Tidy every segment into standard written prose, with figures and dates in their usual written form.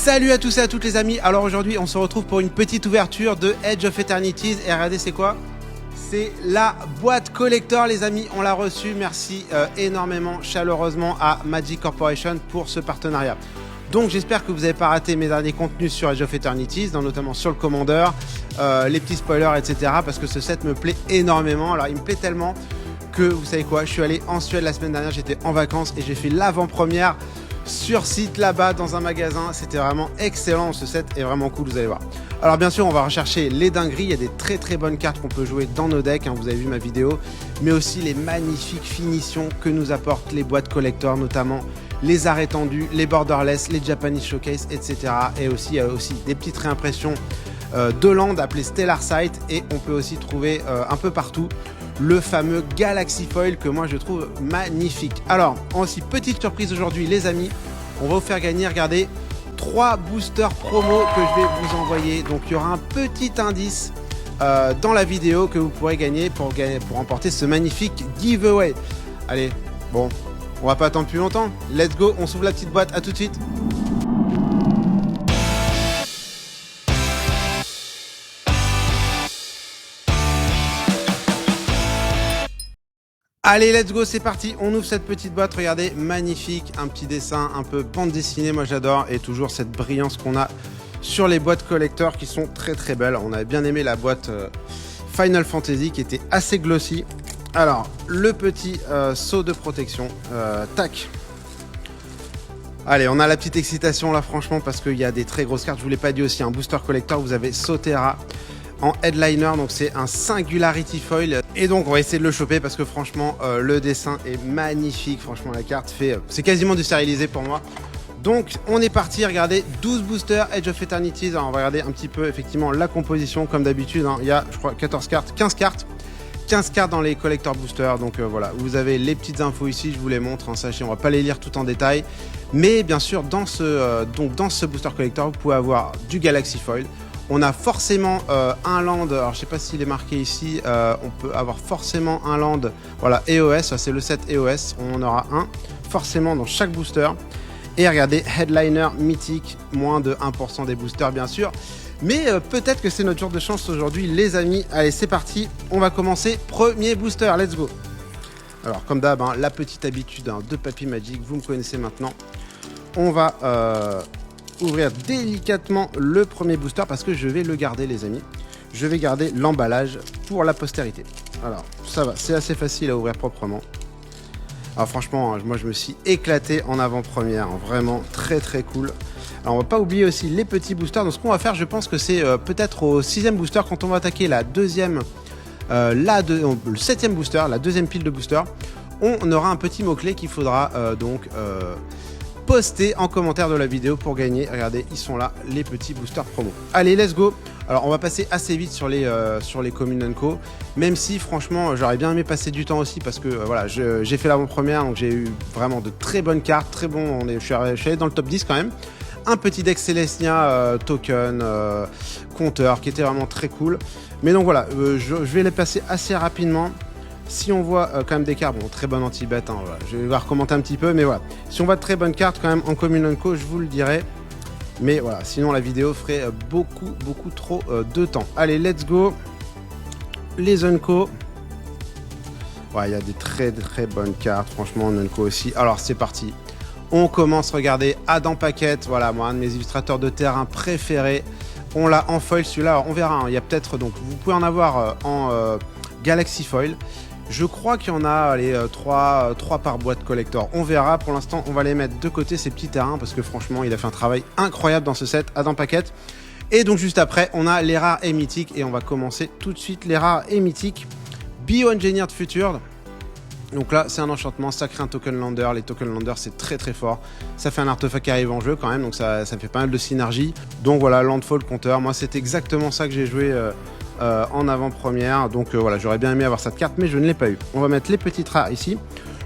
Salut à tous et à toutes les amis. Alors aujourd'hui on se retrouve pour une petite ouverture de Edge of Eternities. Et regardez c'est quoi? C'est la boîte collector les amis, on l'a reçue. Merci énormément chaleureusement à Magic Corporation pour ce partenariat. Donc j'espère que vous n'avez pas raté mes derniers contenus sur Edge of Eternities, notamment sur le commandeur, les petits spoilers etc. Parce que ce set me plaît énormément. Alors il me plaît tellement que vous savez quoi, je suis allé en Suède la semaine dernière, j'étais en vacances et j'ai fait l'avant-première sur site là-bas dans un magasin. C'était vraiment excellent, ce set est vraiment cool, vous allez voir. Alors bien sûr on va rechercher les dingueries, il y a des très bonnes cartes qu'on peut jouer dans nos decks, vous avez vu ma vidéo, mais aussi les magnifiques finitions que nous apportent les boîtes collector, notamment les arrêts tendus, les borderless, les Japanese Showcase, etc. Et aussi, il y a aussi des petites réimpressions de land appelées Stellar Sight, et on peut aussi trouver un peu partout le fameux Galaxy Foil que moi je trouve magnifique. Alors aussi petite surprise aujourd'hui les amis, on va vous faire gagner, regardez, 3 boosters promo que je vais vous envoyer. Donc il y aura un petit indice dans la vidéo que vous pourrez gagner pour remporter ce magnifique giveaway. Allez, bon, on va pas attendre plus longtemps, let's go, on s'ouvre la petite boîte, à tout de suite. Allez, let's go, c'est parti, on ouvre cette petite boîte, regardez, magnifique, un petit dessin, un peu bande dessinée, moi j'adore, et toujours cette brillance qu'on a sur les boîtes collector qui sont très belles. On avait bien aimé la boîte Final Fantasy qui était assez glossy. Alors, le petit seau de protection, tac. Allez, on a la petite excitation là, franchement, parce qu'il y a des très grosses cartes. Je vous l'ai pas dit aussi, un booster collector, vous avez Sotera en headliner, donc c'est un Singularity Foil. Et donc on va essayer de le choper parce que franchement le dessin est magnifique. Franchement la carte fait, c'est quasiment du stérilisé pour moi. Donc on est parti, regardez, 12 boosters Edge of Eternities. Alors on va regarder un petit peu effectivement la composition comme d'habitude, il y a je crois 14 cartes, 15 cartes dans les collector boosters. Donc voilà, vous avez les petites infos ici, je vous les montre, sachez, on va pas les lire tout en détail. Mais bien sûr dans ce booster collector vous pouvez avoir du Galaxy Foil. On a forcément un land, alors je sais pas s'il est marqué ici, on peut avoir forcément un land, voilà, EOS, ça c'est le set EOS, on en aura un forcément dans chaque booster. Et regardez, headliner mythique, moins de 1% des boosters bien sûr. Mais peut-être que c'est notre jour de chance aujourd'hui les amis. Allez c'est parti, on va commencer, premier booster, let's go. Alors comme d'hab, la petite habitude de Papy Magic, vous me connaissez maintenant. On va ouvrir délicatement le premier booster parce que je vais le garder les amis. Je vais garder l'emballage pour la postérité. Alors ça va, c'est assez facile à ouvrir proprement. Alors franchement, moi je me suis éclaté en avant-première, vraiment très cool. Alors on va pas oublier aussi les petits boosters. Donc ce qu'on va faire, je pense que c'est peut-être au 6e booster quand on va attaquer la deuxième, le 7e booster, la deuxième pile de booster. On aura un petit mot-clé qu'il faudra poster en commentaire de la vidéo pour gagner. Regardez, ils sont là, les petits boosters promo. Allez, let's go. Alors, on va passer assez vite sur les Commune & Co. Même si, franchement, j'aurais bien aimé passer du temps aussi parce que, voilà, j'ai fait l'avant-première, donc j'ai eu vraiment de très bonnes cartes, très bon. Je suis allé dans le top 10 quand même. Un petit deck Celestia, token, compteur, qui était vraiment très cool. Mais donc voilà, je vais les passer assez rapidement. Si on voit quand même des cartes, bon, très bonne anti-bet, voilà. Je vais recommander un petit peu, mais voilà. Si on voit de très bonnes cartes quand même en Commune & Co, je vous le dirai. Mais voilà, sinon la vidéo ferait beaucoup trop de temps. Allez, let's go. Les Unco. Ouais, il y a des très bonnes cartes, franchement, en Unco aussi. Alors, c'est parti. On commence, regardez, Adam Paquette. Voilà, moi, un de mes illustrateurs de terrain préférés. On l'a en foil, celui-là. On verra, il y a peut-être, donc, vous pouvez en avoir en Galaxy Foil. Je crois qu'il y en a 3 par boîte collector. On verra. Pour l'instant, on va les mettre de côté, ces petits terrains, parce que franchement, il a fait un travail incroyable dans ce set, Adam Paquette. Et donc, juste après, on a les rares et mythiques. Et on va commencer tout de suite les rares et mythiques. Bioengineered Future. Donc là, c'est un enchantement. Ça crée un token lander. Les token landers, c'est très fort. Ça fait un artefact qui arrive en jeu quand même. Donc, ça fait pas mal de synergie. Donc voilà, Landfall compteur. Moi, c'est exactement ça que j'ai joué en avant-première, donc voilà, j'aurais bien aimé avoir cette carte mais je ne l'ai pas eu. On va mettre les petites rares ici,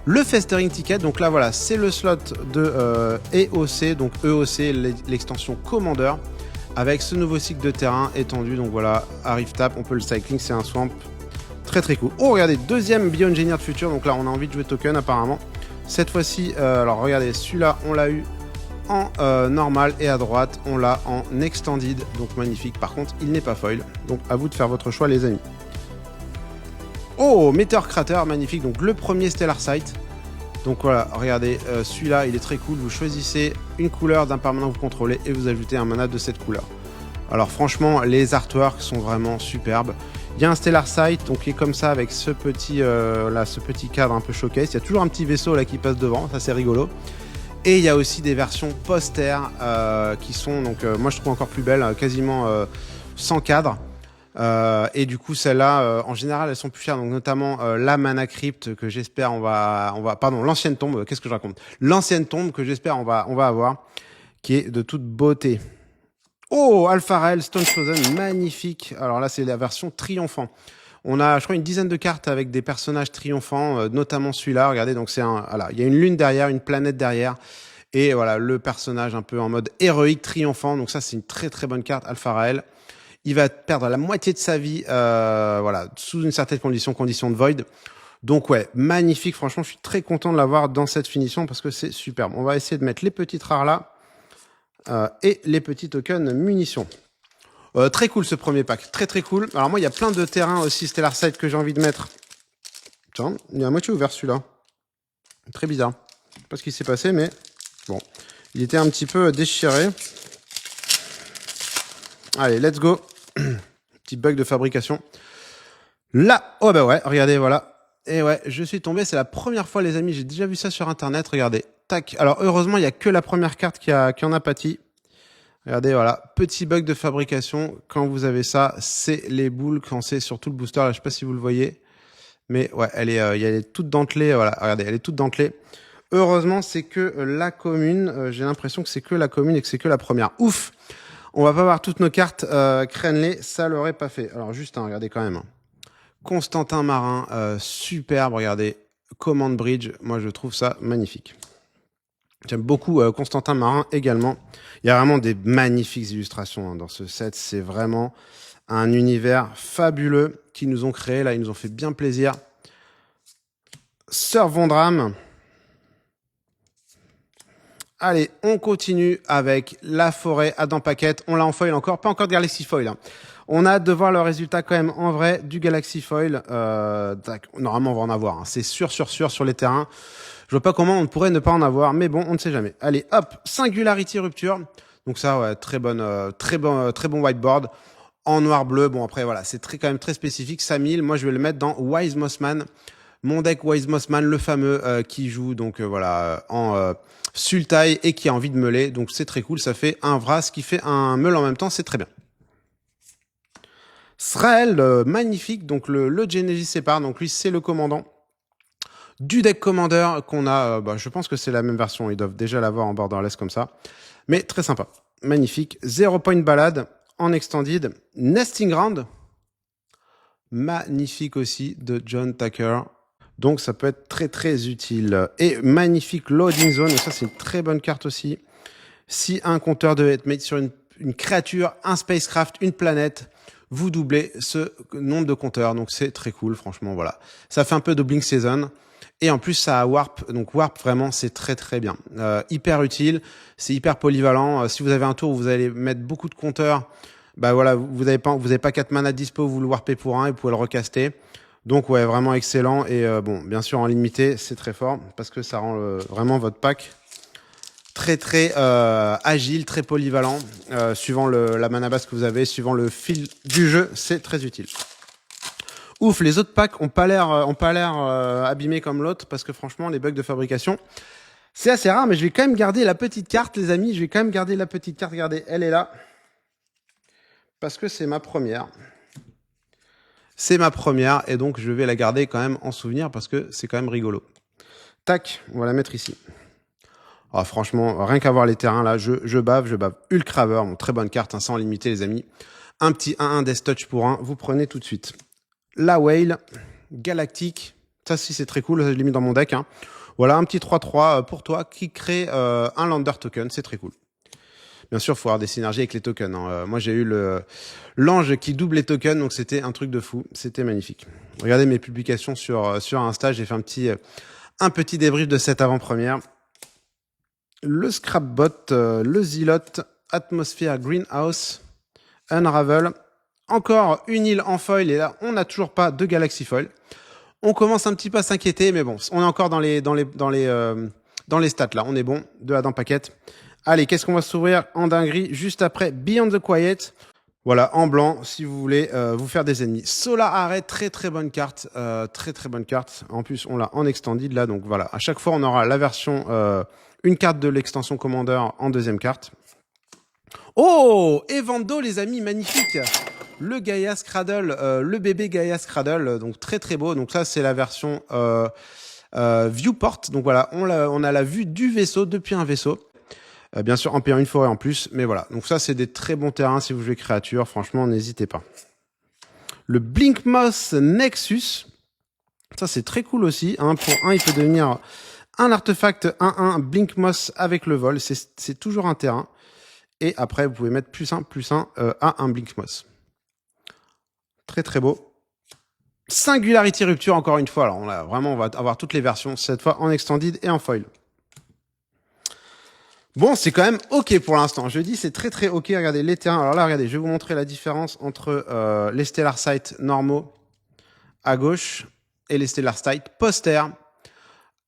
le Festering Ticket, donc là voilà, c'est le slot de EOC, donc EOC, l'extension Commander, avec ce nouveau cycle de terrain étendu, donc voilà, arrive tap, on peut le cycling, c'est un swamp, très cool. Oh regardez, deuxième Bioengineered Future, donc là on a envie de jouer token apparemment, cette fois-ci, alors regardez, celui-là on l'a eu en normal et à droite, on l'a en extended, donc magnifique. Par contre, il n'est pas foil, donc à vous de faire votre choix, les amis. Oh, Meteor Crater, magnifique, donc le premier Stellar Sight. Donc voilà, regardez, celui-là, il est très cool. Vous choisissez une couleur d'un permanent que vous contrôlez et vous ajoutez un mana de cette couleur. Alors franchement, les artworks sont vraiment superbes. Il y a un Stellar Sight, donc qui est comme ça avec ce petit cadre un peu showcase. Il y a toujours un petit vaisseau là qui passe devant, ça c'est rigolo. Et il y a aussi des versions poster qui sont, donc moi je trouve encore plus belles, quasiment sans cadre. Et du coup celles-là, en général, elles sont plus chères. Donc notamment la Mana Crypt que j'espère pardon, l'ancienne tombe. Qu'est-ce que je raconte? L'ancienne tombe que j'espère on va avoir, qui est de toute beauté. Oh, Alpharel, Stone Chosen, magnifique. Alors là, c'est la version triomphant. On a, je crois, une dizaine de cartes avec des personnages triomphants, notamment celui-là. Regardez, donc voilà, il y a une lune derrière, une planète derrière, et voilà le personnage un peu en mode héroïque, triomphant. Donc ça, c'est une très très bonne carte, Alpharel. Il va perdre la moitié de sa vie, voilà, sous une certaine condition de void. Donc ouais, magnifique. Franchement, je suis très content de l'avoir dans cette finition parce que c'est superbe. On va essayer de mettre les petites rares là. Et les petits tokens munitions. Très cool ce premier pack, très très cool. Alors moi il y a plein de terrains aussi Stellar Sight que j'ai envie de mettre. Tiens, il est à moitié ouvert celui-là. Très bizarre. Je sais pas ce qui s'est passé mais bon. Il était un petit peu déchiré. Allez, let's go. Petit bug de fabrication. Là, oh bah ouais, regardez, voilà. Et ouais, je suis tombé, c'est la première fois les amis, j'ai déjà vu ça sur internet, regardez. Tac. Alors heureusement, il n'y a que la première carte qui en a pâti. Regardez, voilà, petit bug de fabrication. Quand vous avez ça, c'est les boules quand c'est surtout le booster. Là, je sais pas si vous le voyez, mais ouais, elle est toute dentelée. Voilà, regardez, elle est toute dentelée. Heureusement, c'est que la commune. J'ai l'impression que c'est que la commune et que c'est que la première. Ouf. On va pas voir toutes nos cartes crénelées, ça l'aurait pas fait. Alors juste, regardez quand même. Constantin Marin, superbe. Regardez, Command Bridge. Moi, je trouve ça magnifique. J'aime beaucoup Constantin Marin également. Il y a vraiment des magnifiques illustrations dans ce set. C'est vraiment un univers fabuleux qu'ils nous ont créé. Là, ils nous ont fait bien plaisir. Sir Vondram. Allez, on continue avec la forêt Adam Paquette. On l'a en foil encore, pas encore de Galaxy Foil. Hein. On a hâte de voir le résultat quand même en vrai du Galaxy Foil. Normalement, on va en avoir. Hein. C'est sûr sur les terrains. Je vois pas comment on pourrait ne pas en avoir, mais bon, on ne sait jamais. Allez, hop, Singularity Rupture. Donc ça, ouais, très bon whiteboard. En noir-bleu, bon après, voilà, c'est quand même très spécifique. 5000, moi je vais le mettre dans Wise Mossman. Mon deck Wise Mossman, le fameux qui joue donc voilà en Sultai et qui a envie de meuler. Donc c'est très cool, ça fait un Vras qui fait un meule en même temps, c'est très bien. Srael, magnifique, donc le Genesis Sépare, donc lui c'est le commandant du deck Commander qu'on a, je pense que c'est la même version, ils doivent déjà l'avoir en borderless comme ça, mais très sympa, magnifique. 0 point balade en extended, Nesting Ground, magnifique aussi de John Tucker, donc ça peut être très très utile. Et magnifique Loading Zone, et ça c'est une très bonne carte aussi. Si un compteur devait être mis sur une créature, un spacecraft, une planète, vous doublez ce nombre de compteurs, donc c'est très cool, franchement, voilà. Ça fait un peu de Blink Season, et en plus ça a Warp, donc Warp vraiment c'est très très bien. Hyper utile, c'est hyper polyvalent. Si vous avez un tour où vous allez mettre beaucoup de compteurs, bah voilà, vous avez pas 4 mana de dispo, vous le warpez pour 1 et vous pouvez le recaster. Donc ouais, vraiment excellent, et bon, bien sûr en limité, c'est très fort, parce que ça rend vraiment votre pack très très agile, très polyvalent, suivant la mana base que vous avez, suivant le fil du jeu, c'est très utile. Ouf, les autres packs ont pas l'air abîmés comme l'autre, parce que franchement, les bugs de fabrication, c'est assez rare, mais je vais quand même garder la petite carte, les amis, je vais quand même garder la petite carte, regardez, elle est là, parce que c'est ma première. C'est ma première, et donc je vais la garder quand même en souvenir, parce que c'est quand même rigolo. Tac, on va la mettre ici. Oh, franchement, rien qu'à voir les terrains là, je bave. Ulcraver, bon, très bonne carte, hein, sans limiter les amis. Un petit 1-1 Death Touch pour 1, vous prenez tout de suite. La Whale, Galactique, ça si c'est très cool, je l'ai mis dans mon deck. Hein. Voilà, un petit 3-3 pour toi qui crée un Lander Token, c'est très cool. Bien sûr, il faut avoir des synergies avec les tokens. Hein. Moi, j'ai eu l'ange qui double les tokens, donc c'était un truc de fou, c'était magnifique. Regardez mes publications sur Insta, j'ai fait un petit débrief de cette avant-première. le Scrapbot, le Zealot, Atmosphere Greenhouse, Unravel. Encore une île en foil et là, on n'a toujours pas de Galaxy Foil. On commence un petit peu à s'inquiéter, mais bon, on est encore dans les stats là. On est bon. 2 Adam Paquette. Allez, qu'est-ce qu'on va s'ouvrir en dinguerie juste après Beyond the Quiet. Voilà, en blanc, si vous voulez vous faire des ennemis. Solar Array, très très bonne carte. Très très bonne carte. En plus, on l'a en extended là. Donc voilà, à chaque fois, on aura la version, une carte de l'extension Commander en deuxième carte. Oh, Evando, les amis, magnifique. Le Gaia Cradle, le bébé Gaia Cradle, donc très très beau. Donc ça, c'est la version Viewport. Donc voilà, on a la vue du vaisseau depuis un vaisseau. Bien sûr, Empire une forêt en plus, mais voilà. Donc ça, c'est des très bons terrains si vous jouez créature. Franchement, n'hésitez pas. Le Blinkmoth Nexus. Ça, c'est très cool aussi. 1 pour 1, il peut devenir un artefact 1-1 Blinkmoth avec le vol. C'est toujours un terrain. Et après, vous pouvez mettre +1, +1 à un Blinkmoth. Très très beau. Singularity Rupture encore une fois. Alors on va avoir toutes les versions, cette fois en extended et en foil. Bon, c'est quand même ok pour l'instant. Je dis c'est très très ok. Regardez les terrains. Alors là, regardez, je vais vous montrer la différence entre les Stellar Sight normaux à gauche et les Stellar Sight poster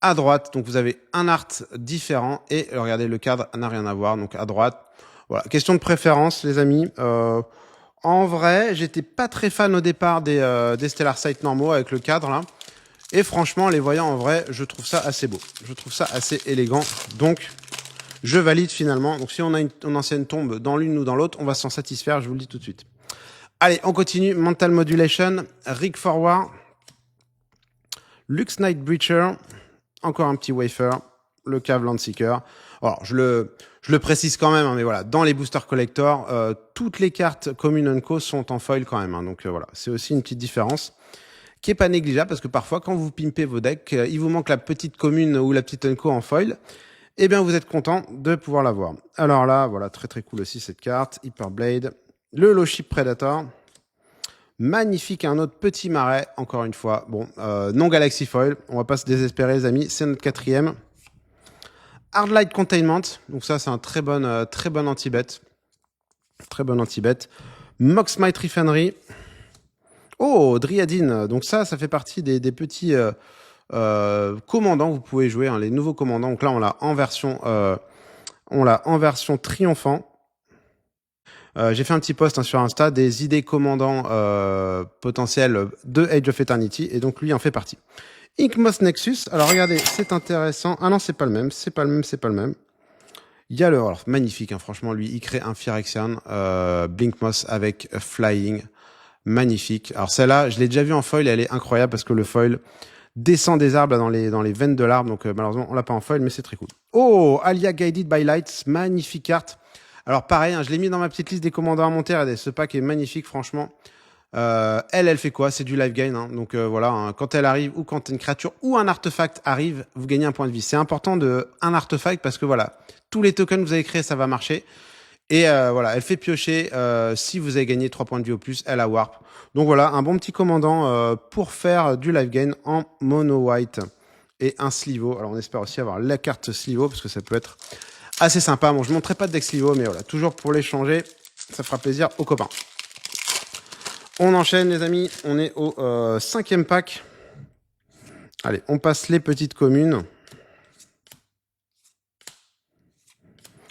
à droite. Donc vous avez un art différent et regardez, le cadre n'a rien à voir. Donc à droite. Voilà, question de préférence, les amis. En vrai, j'étais pas très fan au départ des Stellar Sight normaux avec le cadre là. Et franchement, les voyants en vrai, je trouve ça assez beau. Je trouve ça assez élégant. Donc, je valide finalement. Donc si on a une ancienne tombe dans l'une ou dans l'autre, on va s'en satisfaire, je vous le dis tout de suite. Allez, on continue. Mental Modulation, Rig Forward, Lux Night Breacher, encore un petit wafer, le Cave Landseeker. Alors, je le précise quand même, hein, mais voilà, dans les Booster Collector, toutes les cartes communes Unco sont en foil quand même. Hein, donc voilà, c'est aussi une petite différence qui est pas négligeable parce que parfois, quand vous pimpez vos decks, il vous manque la petite commune ou la petite Unco en foil. Eh bien, vous êtes content de pouvoir l'avoir. Alors là, voilà, très très cool aussi cette carte. Hyper Blade, le Low-Ship Predator. Magnifique, un autre petit marais, encore une fois. Bon, non Galaxy Foil, on va pas se désespérer les amis, c'est notre 4e. Hard Light Containment, donc ça c'est un très bon anti-bet. Très bon anti-bet. Moxmite Refinery. Oh, Dryadine, donc ça fait partie des petits commandants que vous pouvez jouer, hein, les nouveaux commandants. Donc là on l'a en version triomphant. J'ai fait un petit post, hein, sur Insta, des idées commandants potentiels de Age of Eternity, et donc lui en fait partie. Inkmoth Nexus, alors regardez, c'est intéressant. Ah non, c'est pas le même, c'est pas le même. Il y a alors, magnifique, hein, franchement, lui, il crée un Phyrexian, Blinkmoth avec Flying, magnifique. Alors celle-là, je l'ai déjà vu en foil, elle est incroyable parce que le foil descend des arbres là, dans les veines de l'arbre, donc malheureusement, on l'a pas en foil, mais c'est très cool. Oh, Alia Guided by Lights, magnifique carte. Alors pareil, hein, je l'ai mis dans ma petite liste des commandants à monter. Regardez, ce pack est magnifique, franchement. Elle fait quoi? C'est du life gain. Hein. Donc voilà, hein, quand elle arrive ou quand une créature ou un artefact arrive, vous gagnez un point de vie. C'est important un artefact parce que voilà, tous les tokens que vous avez créés, ça va marcher. Et voilà, elle fait piocher. Si vous avez gagné 3 points de vie au plus, elle a warp. Donc voilà, un bon petit commandant pour faire du life gain en mono white et un Slivo. Alors on espère aussi avoir la carte Slivo parce que ça peut être assez sympa. Bon, je ne montrerai pas de deck Slivo, mais voilà, toujours pour l'échanger, ça fera plaisir aux copains. On enchaîne, les amis. On est au 5e pack. Allez, on passe les petites communes.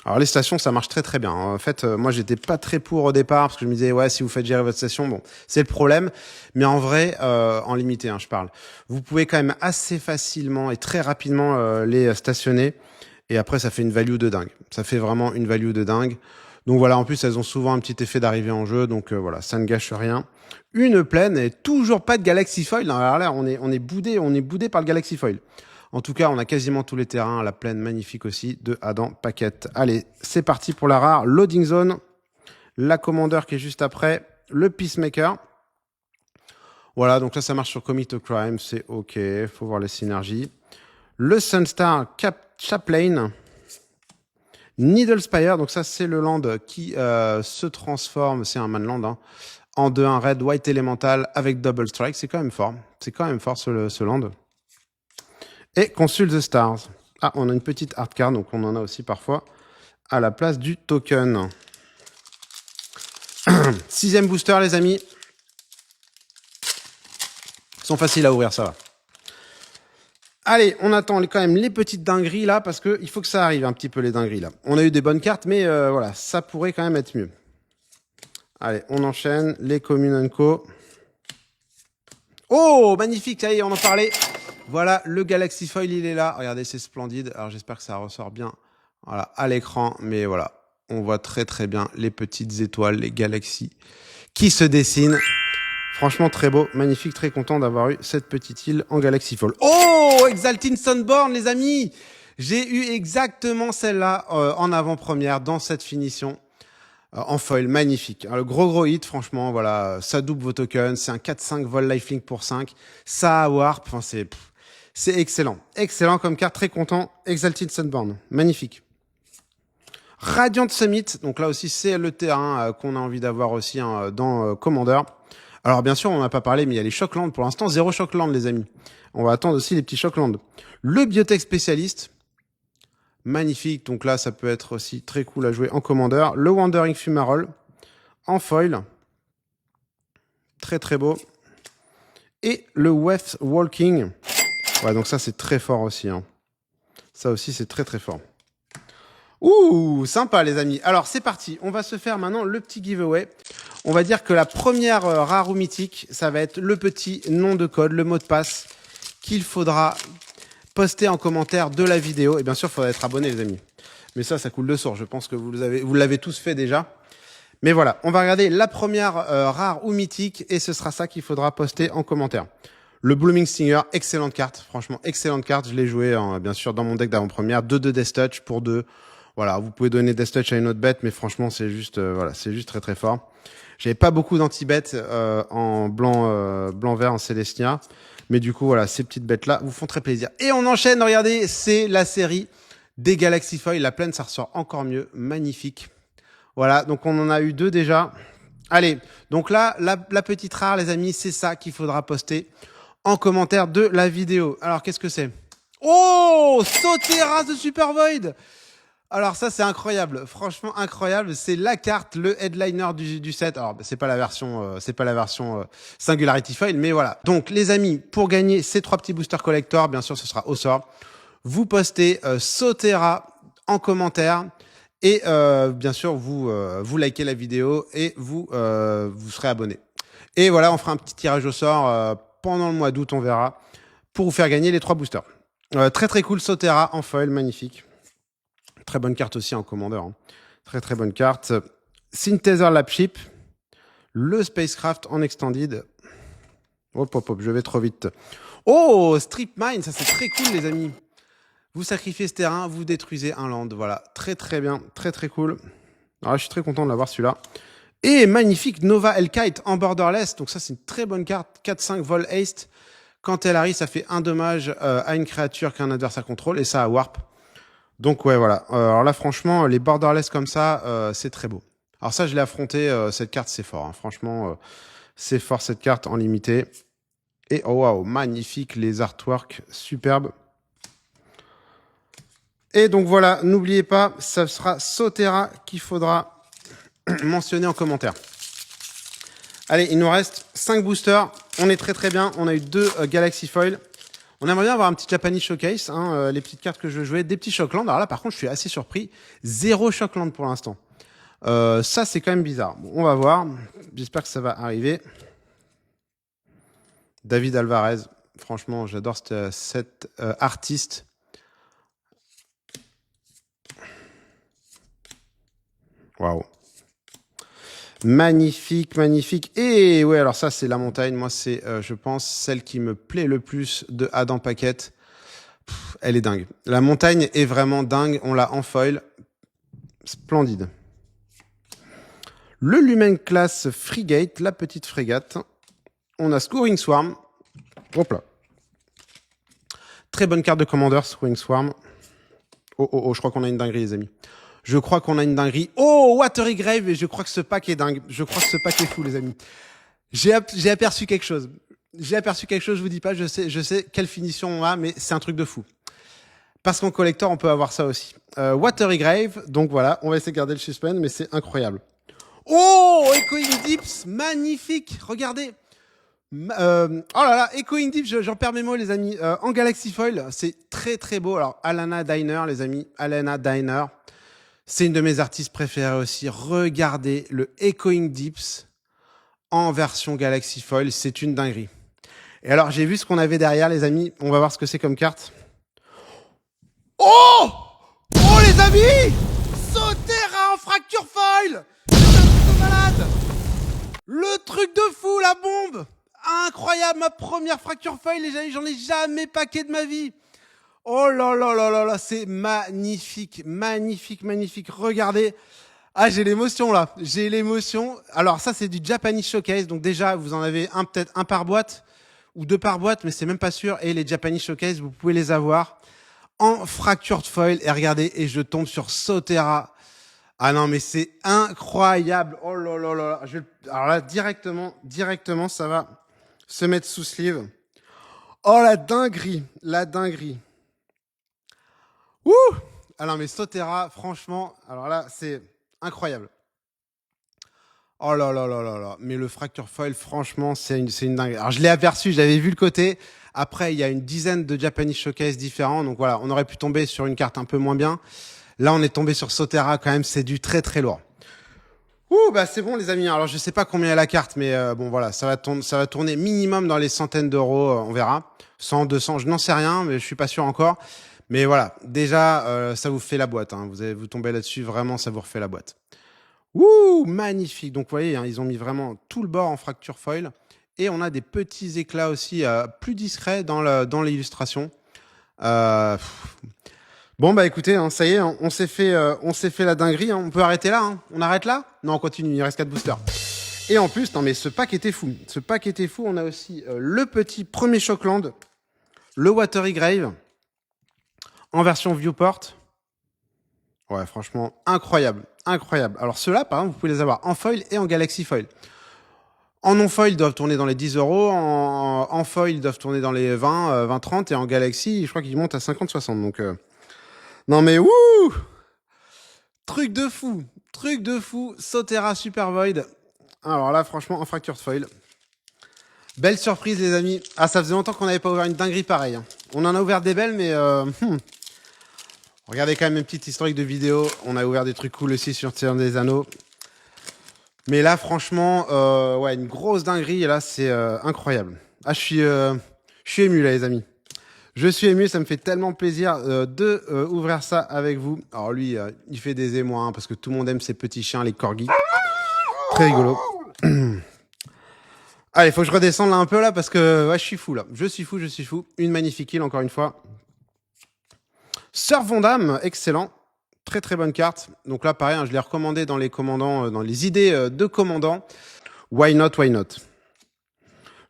Alors, les stations, ça marche très très bien. En fait, moi, j'étais pas très pour au départ parce que je me disais, ouais, si vous faites gérer votre station, bon, c'est le problème. Mais en vrai, en limité, hein, je parle. Vous pouvez quand même assez facilement et très rapidement les stationner. Et après, ça fait une value de dingue. Ça fait vraiment une value de dingue. Donc voilà, en plus, elles ont souvent un petit effet d'arrivée en jeu. Donc voilà, ça ne gâche rien. Une plaine et toujours pas de Galaxy Foil. Alors là, on est boudé par le Galaxy Foil. En tout cas, on a quasiment tous les terrains. La plaine magnifique aussi de Adam Paquette. Allez, c'est parti pour la rare. Loading Zone. La Commander qui est juste après. Le Peacemaker. Voilà, donc là, ça marche sur Commit to Crime. C'est OK. Faut voir les synergies. Le Sunstar Chaplain. Needlespire, donc ça c'est le land qui se transforme, c'est un manland, hein, en 2-1 red white elemental avec double strike. C'est quand même fort. C'est quand même fort ce land. Et Consult the Stars. Ah, on a une petite hard card, donc on en a aussi parfois à la place du token. 6e booster, les amis. Ils sont faciles à ouvrir, ça va. Allez, on attend quand même les petites dingueries là, parce qu'il faut que ça arrive un petit peu les dingueries là. On a eu des bonnes cartes, mais voilà, ça pourrait quand même être mieux. Allez, on enchaîne. Les Commune & Co. Oh, magnifique, ça y est, on en parlait. Voilà, le Galaxy Foil, il est là. Regardez, c'est splendide. Alors, j'espère que ça ressort bien, voilà, à l'écran. Mais voilà, on voit très très bien les petites étoiles, les galaxies qui se dessinent. Franchement, très beau, magnifique, très content d'avoir eu cette petite île en Galaxy Foil. Oh, Exalted Sunborn, les amis. J'ai eu exactement celle-là en avant-première dans cette finition. En foil, magnifique. Alors, le gros hit, franchement, voilà, ça double vos tokens, c'est un 4-5 vol lifelink pour 5, ça a warp, enfin c'est excellent. Excellent comme carte, très content. Exalted Sunborn, magnifique. Radiant Summit, donc là aussi c'est le terrain qu'on a envie d'avoir aussi hein, dans Commander. Alors bien sûr, on n'a pas parlé, mais il y a les Shockland, pour l'instant 0 Shockland les amis. On va attendre aussi les petits Shockland. Le Biotech Spécialiste, magnifique, donc là ça peut être aussi très cool à jouer en Commander. Le Wandering Fumarole en foil, très très beau. Et le Weft Walking, ouais donc ça c'est très fort aussi. Hein. Ça aussi c'est très très fort. Ouh, sympa les amis. Alors c'est parti, on va se faire maintenant le petit giveaway. On va dire que la première rare ou mythique, ça va être le petit nom de code, le mot de passe qu'il faudra poster en commentaire de la vidéo. Et bien sûr, il faudra être abonné les amis. Mais ça coule de source. Je pense que vous l'avez tous fait déjà. Mais voilà, on va regarder la première rare ou mythique et ce sera ça qu'il faudra poster en commentaire. Le Blooming Stinger, excellente carte. Franchement, excellente carte. Je l'ai joué bien sûr dans mon deck d'avant-première. 2 Death Touch pour 2. Voilà, vous pouvez donner Death Touch à une autre bête, mais franchement, c'est juste, voilà, c'est juste très très fort. J'avais pas beaucoup d'anti-bêtes en blanc-vert en Célestia. Mais du coup, voilà, ces petites bêtes-là vous font très plaisir. Et on enchaîne, regardez, c'est la série des Galaxy Foil. La plaine, ça ressort encore mieux. Magnifique. Voilà, donc on en a eu 2 déjà. Allez, donc là, la petite rare, les amis, c'est ça qu'il faudra poster en commentaire de la vidéo. Alors, qu'est-ce que c'est? Oh, Sotera de Super Void. Alors ça c'est incroyable, franchement incroyable, c'est la carte, le headliner du set. Alors c'est pas la version Singularity Foil, mais voilà. Donc les amis, pour gagner ces 3 petits boosters collector, bien sûr ce sera au sort. Vous postez Sotera en commentaire et bien sûr vous likez la vidéo et vous serez abonné. Et voilà, on fera un petit tirage au sort pendant le mois d'août, on verra, pour vous faire gagner les 3 boosters. Très très cool, Sotera en foil, magnifique. Très bonne carte aussi en commandeur. Hein. Très très bonne carte. Synthezer Lapship. Le Spacecraft en extended. Hop hop hop, je vais trop vite. Oh, Strip Mine, ça c'est très cool les amis. Vous sacrifiez ce terrain, vous détruisez un land. Voilà, très très bien, très très cool. Alors je suis très content de l'avoir celui-là. Et magnifique Nova Hellkite en borderless. Donc ça c'est une très bonne carte. 4-5 vol haste. Quand elle arrive, ça fait un dommage à une créature qu'un adversaire contrôle et ça a warp. Donc ouais voilà, alors là franchement les borderless comme ça c'est très beau. Alors ça je l'ai affronté, cette carte c'est fort, hein. Franchement c'est fort cette carte en limité. Et oh waouh, magnifique les artworks, superbes. Et donc voilà, n'oubliez pas, ça sera Sotera qu'il faudra mentionner en commentaire. Allez, il nous reste 5 boosters, on est très très bien, on a eu 2 Galaxy Foil. On aimerait bien avoir un petit Japanese Showcase, hein, les petites cartes que je veux jouer, des petits Shockland. Alors là, par contre, je suis assez surpris. 0 Shockland pour l'instant. Ça, c'est quand même bizarre. Bon, on va voir. J'espère que ça va arriver. David Alvarez. Franchement, j'adore cet artiste. Waouh. Magnifique, magnifique. Et ouais, alors ça, c'est la montagne. Moi, c'est, je pense, celle qui me plaît le plus de Adam Paquette. Elle est dingue. La montagne est vraiment dingue. On l'a en foil. Splendide. Le Lumen Class Frigate, la petite frégate. On a Scouring Swarm. Hop là. Très bonne carte de commandeur, Scouring Swarm. Oh, oh, oh, je crois qu'on a une dinguerie, les amis. Je crois qu'on a une dinguerie. Oh, Watery Grave, et je crois que ce pack est dingue. Je crois que ce pack est fou, les amis. J'ai aperçu quelque chose. J'ai aperçu quelque chose, je vous dis pas, je sais quelle finition on a, mais c'est un truc de fou. Parce qu'en collector, on peut avoir ça aussi. Watery Grave, donc voilà, on va essayer de garder le suspense, mais c'est incroyable. Oh, Echoing Deeps, magnifique, regardez. Oh là là, Echoing Deeps, j'en perds mes mots les amis. En Galaxy Foil, c'est très très beau. Alors, Alana Diner, les amis, Alana Diner, c'est une de mes artistes préférées aussi. Regardez le Echoing Deeps en version Galaxy Foil, c'est une dinguerie. Et alors, j'ai vu ce qu'on avait derrière, les amis. On va voir ce que c'est comme carte. Oh! Oh, les amis! Sotera en fracture foil! C'est un truc de malade! Le truc de fou, la bombe! Incroyable, ma première fracture foil, les amis, j'en ai jamais paquet de ma vie. Oh là là là là là, c'est magnifique, magnifique, magnifique. Regardez. Ah, j'ai l'émotion là, j'ai l'émotion. Alors ça, c'est du Japanese Showcase. Donc déjà, vous en avez peut-être un par boîte ou deux par boîte, mais c'est même pas sûr. Et les Japanese Showcase, vous pouvez les avoir en fractured foil. Et regardez, et je tombe sur Sotera. Ah non, mais c'est incroyable. Oh là là là. Alors là, directement, ça va se mettre sous sleeve. Oh, la dinguerie, la dinguerie. Ouh! Ah non, mais Sotera, franchement, alors là, c'est incroyable. Oh là là là là là. Mais le fracture foil, franchement, c'est une dingue. Alors, je l'ai aperçu, j'avais vu le côté. Après, il y a une dizaine de Japanese Showcase différents. Donc voilà, on aurait pu tomber sur une carte un peu moins bien. Là, on est tombé sur Sotera quand même. C'est du très très lourd. Ouh, bah c'est bon les amis. Alors, je sais pas combien est la carte, mais bon voilà, ça va tourner minimum dans les centaines d'euros. On verra. 100, 200, je n'en sais rien, mais je suis pas sûr encore. Mais voilà, déjà, ça vous fait la boîte. Hein. Vous tombez là-dessus, vraiment, ça vous refait la boîte. Ouh, magnifique. Donc, vous voyez, hein, ils ont mis vraiment tout le bord en fracture foil. Et on a des petits éclats aussi plus discrets dans l'illustration. Bon, bah écoutez, hein, ça y est, on s'est fait la dinguerie. Hein. On peut arrêter là. Hein. On arrête là? Non, on continue, il reste 4 boosters. Et en plus, non mais ce pack était fou. Ce pack était fou. On a aussi le petit premier Shockland, le Watery Grave, en version Viewport. Ouais, franchement, incroyable. Incroyable. Alors ceux-là, par exemple, vous pouvez les avoir en foil et en Galaxy Foil. En non-foil, ils doivent tourner dans les 10 euros. En foil, ils doivent tourner dans les 20, 30. Et en Galaxy, je crois qu'ils montent à 50, 60. Donc, non mais wouh! Truc de fou. Truc de fou. Sotera Super Void. Alors là, franchement, en fractured foil. Belle surprise, les amis. Ah, ça faisait longtemps qu'on n'avait pas ouvert une dinguerie pareille. Hein. On en a ouvert des belles, mais... Regardez quand même une petite historique de vidéo. On a ouvert des trucs cool aussi sur Seigneur des Anneaux. Mais là, franchement, ouais, une grosse dinguerie. Et là, c'est incroyable. Ah, je suis ému, là, les amis. Je suis ému. Ça me fait tellement plaisir de ouvrir ça avec vous. Alors lui, il fait des émois, hein, parce que tout le monde aime ces petits chiens, les corgis. Très rigolo. Allez, faut que je redescende là un peu, là, parce que ouais, je suis fou, là. Je suis fou. Une magnifique île, encore une fois. Sir Vondam, excellent. Très très bonne carte. Donc là, pareil, hein, je l'ai recommandé dans les commandants, dans les idées de commandants. Why not, why not.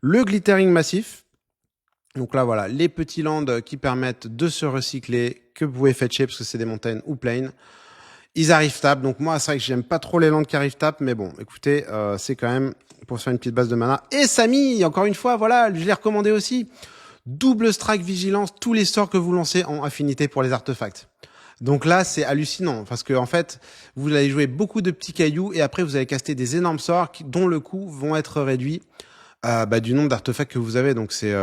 Le glittering massif. Donc là, voilà, les petits lands qui permettent de se recycler, que vous pouvez fetcher parce que c'est des montagnes ou plaines. Ils arrivent tap. Donc moi, c'est vrai que j'aime pas trop les lands qui arrivent tap, mais bon, écoutez, c'est quand même pour se faire une petite base de mana. Et Samy, encore une fois, voilà, je l'ai recommandé aussi. Double strike vigilance, tous les sorts que vous lancez en affinité pour les artefacts. Donc là, c'est hallucinant parce que en fait, vous allez jouer beaucoup de petits cailloux et après, vous allez caster des énormes sorts dont le coût vont être réduits du nombre d'artefacts que vous avez. Donc c'est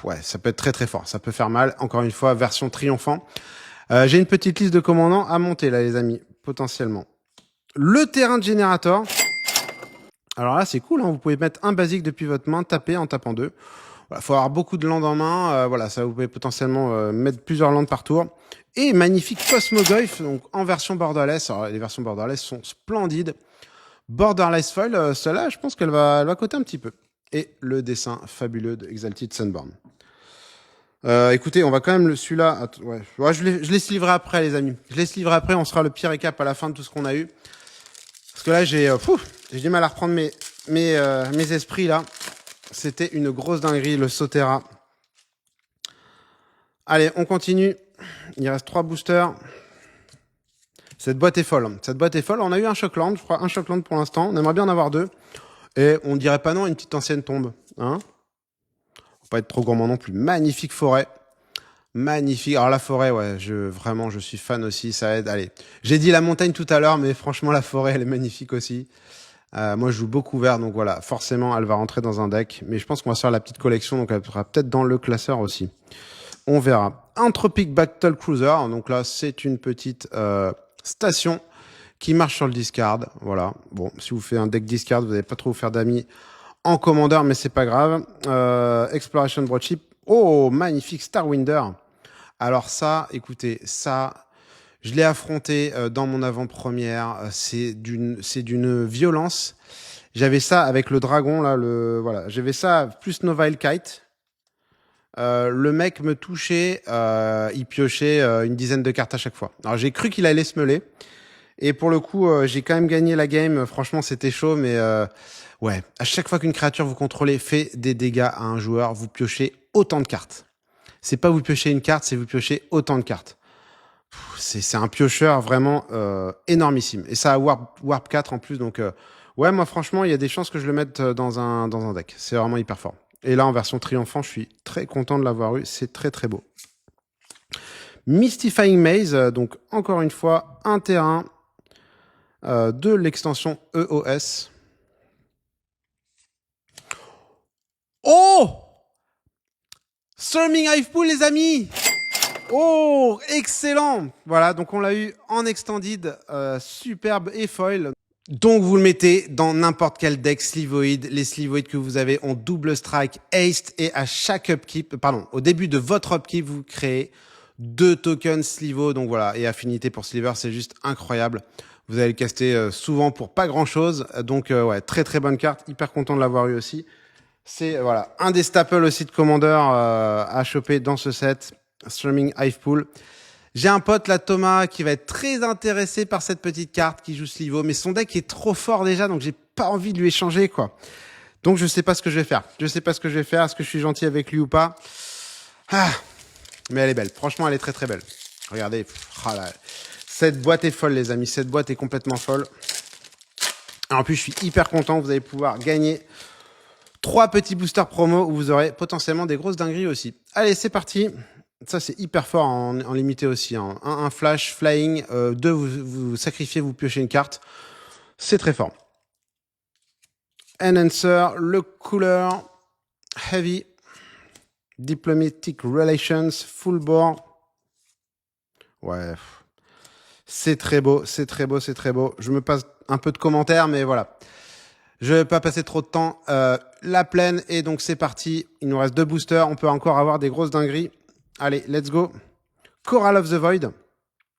ouais, ça peut être très très fort, ça peut faire mal. Encore une fois, version triomphant. J'ai une petite liste de commandants à monter là, les amis, potentiellement. Le terrain de générateur. Alors là, c'est cool. Hein, vous pouvez mettre un basique depuis votre main, taper en tapant 2. Voilà, faut avoir beaucoup de landes en main. Voilà, ça vous pouvez potentiellement mettre plusieurs landes par tour. Et magnifique Cosmogoyf, donc en version borderless. Alors, les versions borderless sont splendides. Borderless foil, celle-là, je pense qu'elle va coter un petit peu. Et le dessin fabuleux de Exalted Sunborn. Écoutez, on va quand même celui-là. Ouais, je les livrerai après, les amis. Je les livrerai après. On sera le petit récap à la fin de tout ce qu'on a eu. Parce que là, j'ai du mal à reprendre mes esprits là. C'était une grosse dinguerie, le Sotera. Allez, on continue. Il reste 3 boosters. Cette boîte est folle. Cette boîte est folle. On a eu un Shockland, je crois, un Shockland pour l'instant. On aimerait bien en avoir 2. Et on dirait pas non, une petite ancienne tombe. Hein? Faut pas être trop gourmand non plus. Magnifique forêt. Magnifique. Alors la forêt, ouais, vraiment, je suis fan aussi, ça aide. Allez, j'ai dit la montagne tout à l'heure, mais franchement, la forêt, elle est magnifique aussi. Moi, je joue beaucoup vert, donc voilà, forcément, elle va rentrer dans un deck. Mais je pense qu'on va se faire la petite collection, donc elle sera peut-être dans le classeur aussi. On verra. Anthropic Battle Cruiser, donc là, c'est une petite station qui marche sur le discard. Voilà. Bon, si vous faites un deck discard, vous n'allez pas trop vous faire d'amis en commandeur, mais c'est pas grave. Exploration Broadship. Oh, magnifique Starwinder. Alors ça, écoutez, ça, je l'ai affronté dans mon avant-première. C'est d'une violence. J'avais ça avec le dragon là, voilà. J'avais ça plus Nova Kite. Le mec me touchait, il piochait une dizaine de cartes à chaque fois. Alors j'ai cru qu'il allait se meuler. Et pour le coup, j'ai quand même gagné la game. Franchement, c'était chaud, mais ouais. À chaque fois qu'une créature vous contrôlez fait des dégâts à un joueur, vous piochez autant de cartes. C'est pas vous piochez une carte, c'est vous piochez autant de cartes. C'est un piocheur vraiment énormissime. Et ça a Warp 4 en plus, donc ouais, moi franchement, il y a des chances que je le mette dans un deck. C'est vraiment hyper fort. Et là, en version triomphant, je suis très content de l'avoir eu. C'est très très beau. Mystifying Maze, donc encore une fois, un terrain de l'extension EOS. Oh! Storming Hivepool, les amis! Oh, excellent! Voilà, donc on l'a eu en extended, superbe et foil. Donc vous le mettez dans n'importe quel deck slivoid. Les slivoids que vous avez ont double strike, haste, et à chaque upkeep, pardon, au début de votre upkeep, vous créez 2 tokens slivo. Donc voilà, et affinité pour sliver, c'est juste incroyable. Vous allez le caster souvent pour pas grand chose. Donc ouais, très très bonne carte, hyper content de l'avoir eu aussi. C'est voilà, un des staples aussi de Commander à choper dans ce set, Storming Hivepool. J'ai un pote là, Thomas, qui va être très intéressé par cette petite carte qui joue Slivo, mais son deck est trop fort déjà, donc j'ai pas envie de lui échanger, quoi. Donc je sais pas ce que je vais faire. Je sais pas ce que je vais faire. Est-ce que je suis gentil avec lui ou pas? Ah, mais elle est belle. Franchement, elle est très très belle. Regardez. Oh là. Cette boîte est folle, les amis. Cette boîte est complètement folle. Et en plus, je suis hyper content. Vous allez pouvoir gagner 3 petits boosters promo où vous aurez potentiellement des grosses dingueries aussi. Allez, c'est parti. Ça, c'est hyper fort en limité aussi. Hein. Un flash, flying. 2, vous sacrifiez, vous piochez une carte. C'est très fort. Enhancer, le couleur, heavy, diplomatic relations, full board. Ouais. C'est très beau, c'est très beau, c'est très beau. Je me passe un peu de commentaires, mais voilà. Je vais pas passer trop de temps. La plaine, et donc c'est parti. Il nous reste 2 boosters. On peut encore avoir des grosses dingueries. Allez, let's go. Coral of the Void.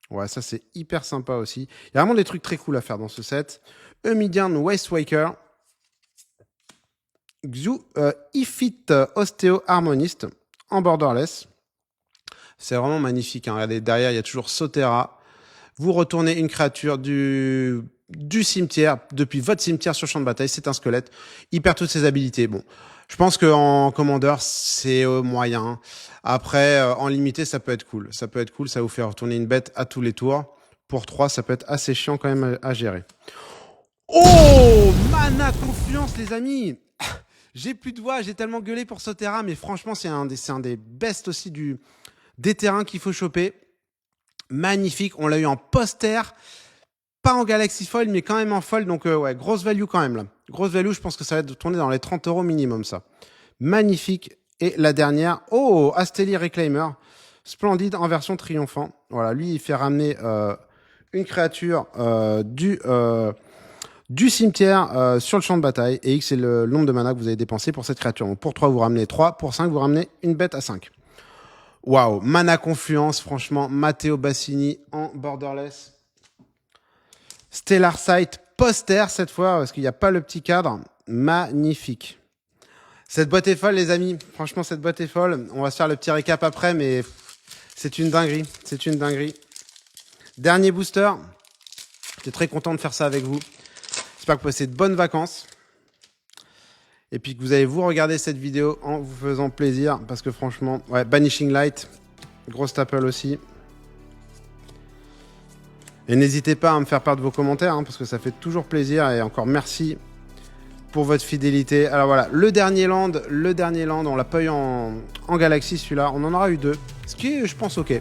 Ouais, ça c'est hyper sympa aussi. Il y a vraiment des trucs très cool à faire dans ce set. Eumidian Wastewaker. Xu Ifit Osteo Harmonist en borderless. C'est vraiment magnifique. Hein. Regardez, derrière, il y a toujours Sotera. Vous retournez une créature du cimetière, depuis votre cimetière sur champ de bataille. C'est un squelette. Il perd toutes ses habilités. Bon, je pense qu'en commandeur, c'est moyen. Après, en limité, ça peut être cool. Ça peut être cool, ça vous fait retourner une bête à tous les tours. Pour 3, ça peut être assez chiant quand même à gérer. Oh, Mana Confluence, les amis. J'ai plus de voix, j'ai tellement gueulé pour Sotera, mais franchement, c'est un des best aussi des terrains qu'il faut choper. Magnifique, on l'a eu en poster, pas en Galaxy Foil, mais quand même en foil, donc ouais, grosse value quand même là. Grosse value, je pense que ça va être tourné dans les 30 € minimum, ça. Magnifique. Et la dernière, oh, Astelli Reclaimer, splendide en version triomphant. Voilà, lui, il fait ramener une créature du cimetière sur le champ de bataille, et X c'est le nombre de mana que vous avez dépensé pour cette créature. Donc pour 3, vous ramenez 3, pour 5, vous ramenez une bête à 5. Waouh, Mana Confluence, franchement, Matteo Bassini en borderless. Stellar Sight poster cette fois, parce qu'il n'y a pas le petit cadre. Magnifique. Cette boîte est folle, les amis. Franchement, cette boîte est folle. On va se faire le petit récap après, mais c'est une dinguerie. C'est une dinguerie. Dernier booster. J'étais très content de faire ça avec vous. J'espère que vous passez de bonnes vacances. Et puis que vous allez vous regarder cette vidéo en vous faisant plaisir. Parce que franchement, ouais, Banishing Light, gros staple aussi. Et n'hésitez pas à me faire part de vos commentaires, hein, parce que ça fait toujours plaisir. Et encore merci pour votre fidélité. Alors voilà, le dernier land, on l'a pas eu en Galaxy celui-là, on en aura eu 2, ce qui est, je pense, ok.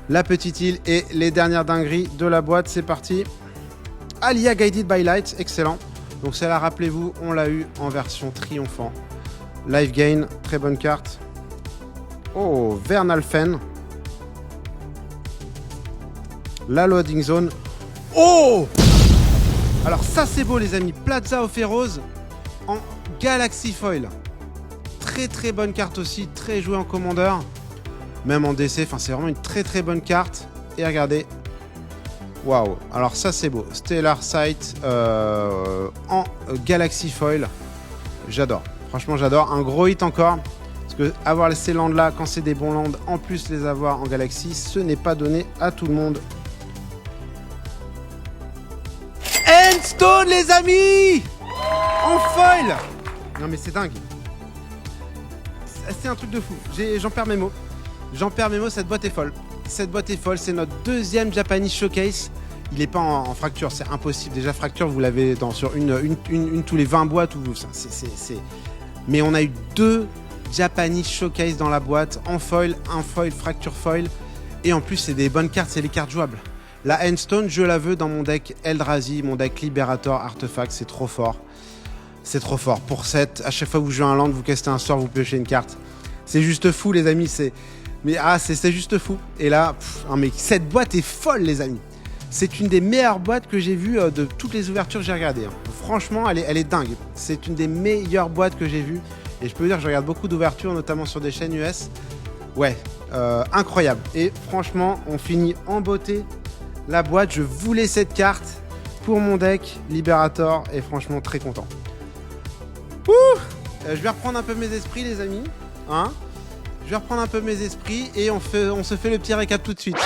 La petite île et les dernières dingueries de la boîte, c'est parti. Alia Guided by Light, excellent. Donc celle-là, rappelez-vous, on l'a eu en version triomphant. Life Gain, très bonne carte. Oh, Vernal Fen. La Loading Zone. Oh! Alors ça c'est beau les amis, Plaza of Heroes en Galaxy Foil. Très très bonne carte aussi, très jouée en commandeur. Même en DC, enfin c'est vraiment une très très bonne carte. Et regardez. Waouh, alors ça c'est beau. Stellar Sight en Galaxy Foil. J'adore, franchement j'adore. Un gros hit encore. Parce que avoir ces lands là, quand c'est des bons lands, en plus les avoir en Galaxy, ce n'est pas donné à tout le monde. Endstone les amis, en foil. Non mais c'est dingue. C'est un truc de fou. J'en perds mes mots. Cette boîte est folle. Cette boîte est folle. C'est notre deuxième Japanese Showcase. Il n'est pas en fracture, c'est impossible. Déjà fracture, vous l'avez sur une tous les 20 boîtes. Mais on a eu 2 Japanese Showcase dans la boîte, en foil, un foil, fracture foil. Et en plus, c'est des bonnes cartes, c'est les cartes jouables. La Endstone, je la veux dans mon deck Eldrazi, mon deck Liberator Artefact, c'est trop fort. C'est trop fort. Pour 7, à chaque fois que vous jouez un land, vous castez un sort, vous piochez une carte. C'est juste fou les amis, c'est juste fou. Et là, mais cette boîte est folle les amis. C'est une des meilleures boîtes que j'ai vues de toutes les ouvertures que j'ai regardées. Franchement, elle est dingue. C'est une des meilleures boîtes que j'ai vues. Et je peux vous dire que je regarde beaucoup d'ouvertures, notamment sur des chaînes US. Ouais, incroyable. Et franchement, on finit en beauté la boîte. Je voulais cette carte pour mon deck Liberator et franchement très content. Je vais reprendre un peu mes esprits les amis. Je vais reprendre un peu mes esprits et on se fait le petit récap tout de suite.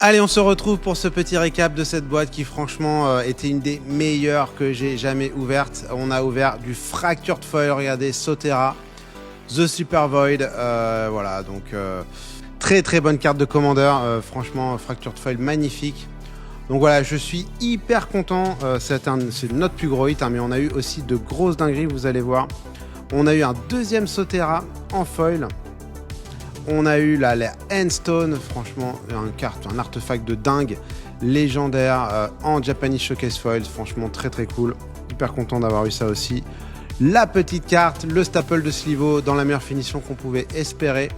Allez, on se retrouve pour ce petit récap de cette boîte qui franchement était une des meilleures que j'ai jamais ouvertes. On a ouvert du Fractured Foil, regardez, Sotera, The Super Void, voilà, donc très très bonne carte de commandeur, franchement Fractured Foil magnifique. Donc voilà, je suis hyper content, c'est notre plus gros hit, mais on a eu aussi de grosses dingueries, vous allez voir. On a eu un deuxième Sotera en foil. On a eu la Endstone, franchement, un artefact de dingue, légendaire, en Japanese Showcase Foil, franchement très très cool. Hyper content d'avoir eu ça aussi. La petite carte, le staple de Slivo, dans la meilleure finition qu'on pouvait espérer.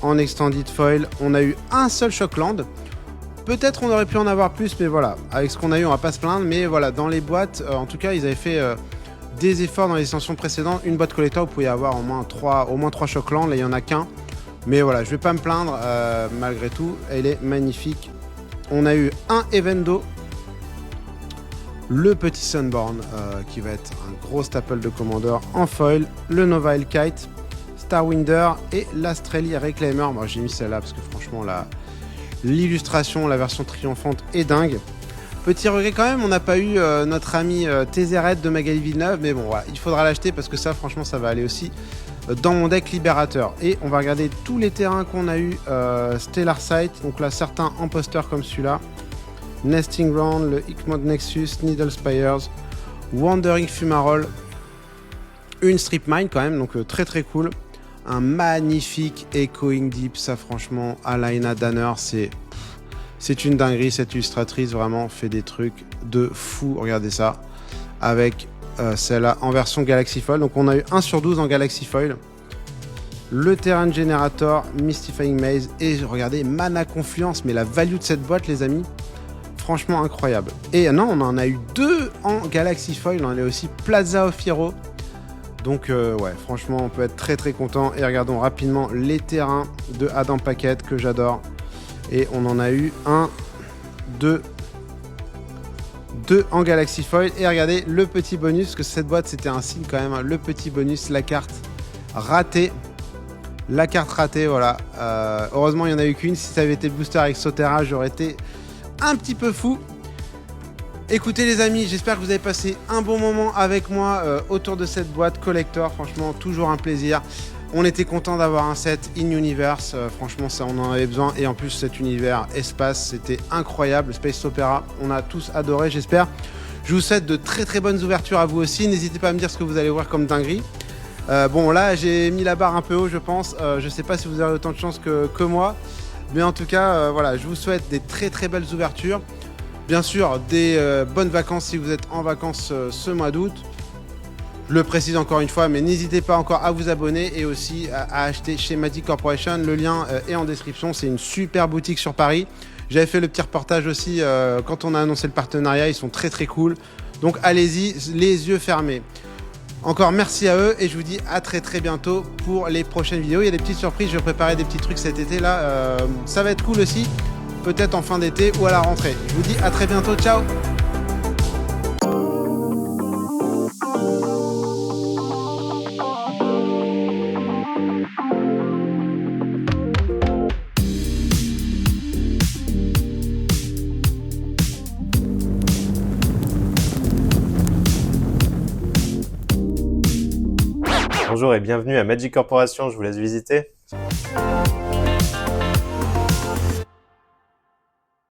En Extended Foil, on a eu un seul Shockland. Peut-être on aurait pu en avoir plus, mais voilà, avec ce qu'on a eu, on va pas se plaindre. Mais voilà, dans les boîtes, en tout cas, ils avaient fait des efforts dans les extensions précédentes. Une boîte collector, vous pouvez avoir au moins 3 Shocklands, là il n'y en a qu'un. Mais voilà, je vais pas me plaindre, malgré tout, elle est magnifique. On a eu un Evendo, le petit Sunborn, qui va être un gros staple de Commander en foil, le Nova Kite, Starwinder et l'Astrali Reclaimer. Moi j'ai mis celle-là parce que franchement, l'illustration, la version triomphante est dingue. Petit regret quand même, on n'a pas eu notre ami Tézéret de Magali Villeneuve, mais bon, voilà, il faudra l'acheter parce que ça, franchement, ça va aller aussi dans mon deck Libérateur. Et on va regarder tous les terrains qu'on a eu. Stellar Sight, donc là, certains en poster comme celui-là. Nesting Ground, le Hickmont Nexus, Needle Spires, Wandering Fumarole, une Strip Mine quand même, donc très très cool. Un magnifique Echoing Deep, ça franchement, Alaina Danner, c'est une dinguerie, cette illustratrice vraiment fait des trucs de fou, regardez ça, avec celle-là en version Galaxy Foil. Donc on a eu 1 sur 12 en Galaxy Foil. Le Terrain Generator, Mystifying Maze et regardez, Mana Confluence, mais la value de cette boîte les amis, franchement incroyable. Et non, on en a eu 2 en Galaxy Foil, on a aussi Plaza of Heroes. Donc ouais, franchement on peut être très très content. Et regardons rapidement les terrains de Adam Paquette que j'adore. Et on en a eu 1, 2 en Galaxy Foil. Et regardez le petit bonus, parce que cette boîte c'était un signe quand même, hein, le petit bonus, la carte ratée. La carte ratée, voilà. Heureusement il n'y en a eu qu'une. Si ça avait été le booster avec Sotera, j'aurais été un petit peu fou. Écoutez les amis, j'espère que vous avez passé un bon moment avec moi autour de cette boîte collector. Franchement, toujours un plaisir. On était content d'avoir un set in-universe. Franchement, ça, on en avait besoin. Et en plus, cet univers espace, c'était incroyable. Space Opera, on a tous adoré, j'espère. Je vous souhaite de très très bonnes ouvertures à vous aussi. N'hésitez pas à me dire ce que vous allez ouvrir comme dinguerie. Bon, là, j'ai mis la barre un peu haut, je pense. Je sais pas si vous avez autant de chance que moi. Mais en tout cas, voilà, je vous souhaite des très très belles ouvertures. Bien sûr, des bonnes vacances si vous êtes en vacances ce mois d'août. Je le précise encore une fois, mais n'hésitez pas encore à vous abonner et aussi à acheter chez Magic Corporation. Le lien est en description. C'est une super boutique sur Paris. J'avais fait le petit reportage aussi quand on a annoncé le partenariat. Ils sont très très cool. Donc allez-y, les yeux fermés. Encore merci à eux et je vous dis à très très bientôt pour les prochaines vidéos. Il y a des petites surprises, je vais préparer des petits trucs cet été là. Ça va être cool aussi, peut-être en fin d'été ou à la rentrée. Je vous dis à très bientôt, ciao! Bonjour et bienvenue à Magic Corporation, je vous laisse visiter.